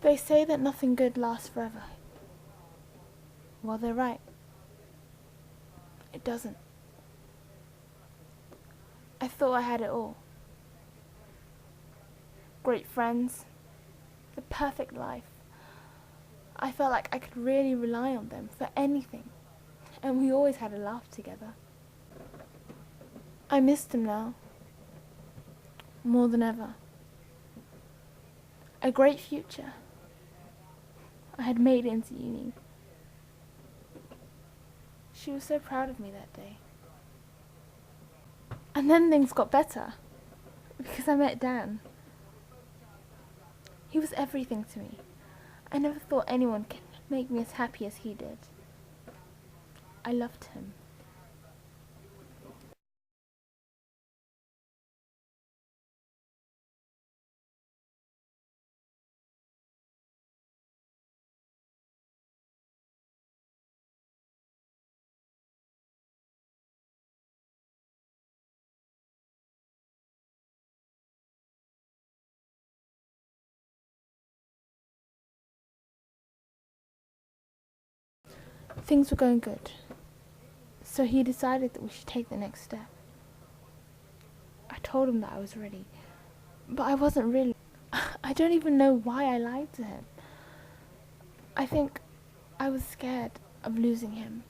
They say that nothing good lasts forever. Well, they're right. It doesn't. I thought I had it all. Great friends. The perfect life. I felt like I could really rely on them for anything. And we always had a laugh together. I miss them now. More than ever. A great future. I had made it into uni. She was so proud of me that day. And then things got better. Because I met Dan. He was everything to me. I never thought anyone could make me as happy as he did. I loved him. Things were going good. So he decided that we should take the next step. I told him that I was ready. But I wasn't really. I don't even know why I lied to him. I think I was scared of losing him.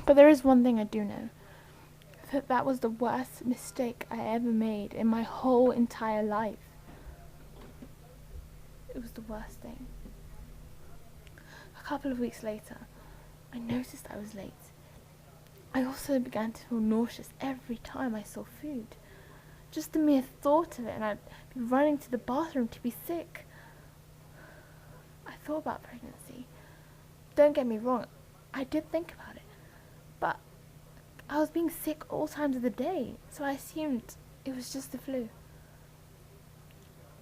But there is one thing I do know. That was the worst mistake I ever made in my whole entire life. It was the worst thing. A couple of weeks later, I noticed I was late. I also began to feel nauseous every time I saw food. Just the mere thought of it, and I'd be running to the bathroom to be sick. I thought about pregnancy. Don't get me wrong, I did think about it. But I was being sick all times of the day, so I assumed it was just the flu.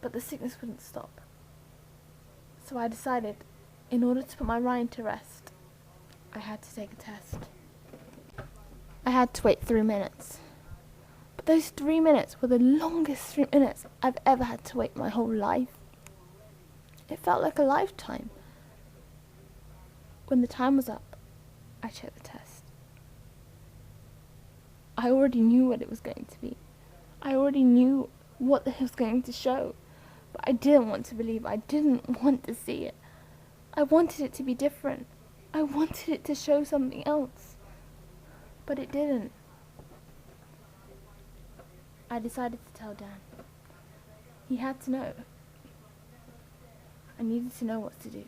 But the sickness wouldn't stop. So I decided, in order to put my mind to rest, I had to take a test. I had to wait 3 minutes. But those 3 minutes were the longest 3 minutes I've ever had to wait my whole life. It felt like a lifetime. When the time was up, I checked the test. I already knew what it was going to be. I already knew what it was going to show. But I didn't want to believe. I didn't want to see it. I wanted it to be different. I wanted it to show something else. But it didn't. I decided to tell Dan. He had to know. I needed to know what to do.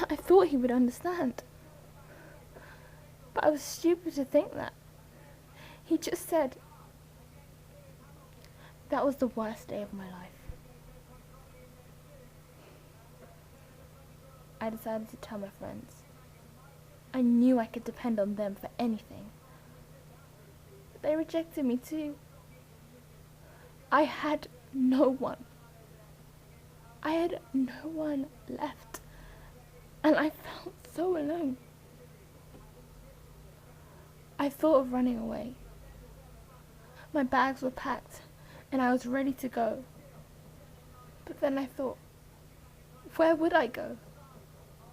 I thought he would understand. But I was stupid to think that. He just said, that was the worst day of my life. I decided to tell my friends. I knew I could depend on them for anything. But they rejected me too. I had no one. I had no one left. And I felt so alone. I thought of running away. My bags were packed and I was ready to go. But then I thought, where would I go?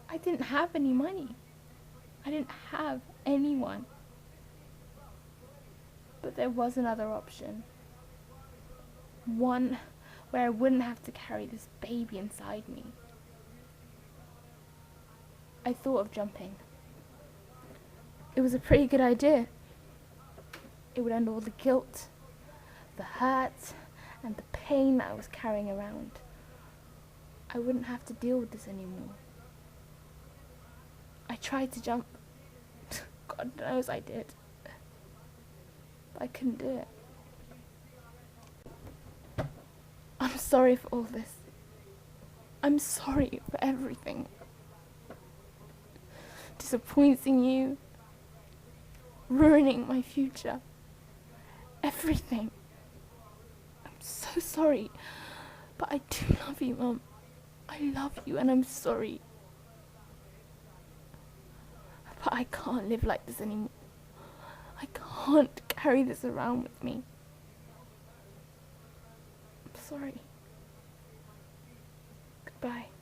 I didn't have any money. I didn't have anyone. But there was another option. One where I wouldn't have to carry this baby inside me. I thought of jumping. It was a pretty good idea. It would end all the guilt, the hurt, and the pain that I was carrying around. I wouldn't have to deal with this anymore. I tried to jump. God knows I did. But I couldn't do it. I'm sorry for all this. I'm sorry for everything. Disappointing you. Ruining my future. Everything. I'm so sorry. But I do love you, Mum. I love you and I'm sorry. But I can't live like this anymore. I can't carry this around with me. I'm sorry. Bye.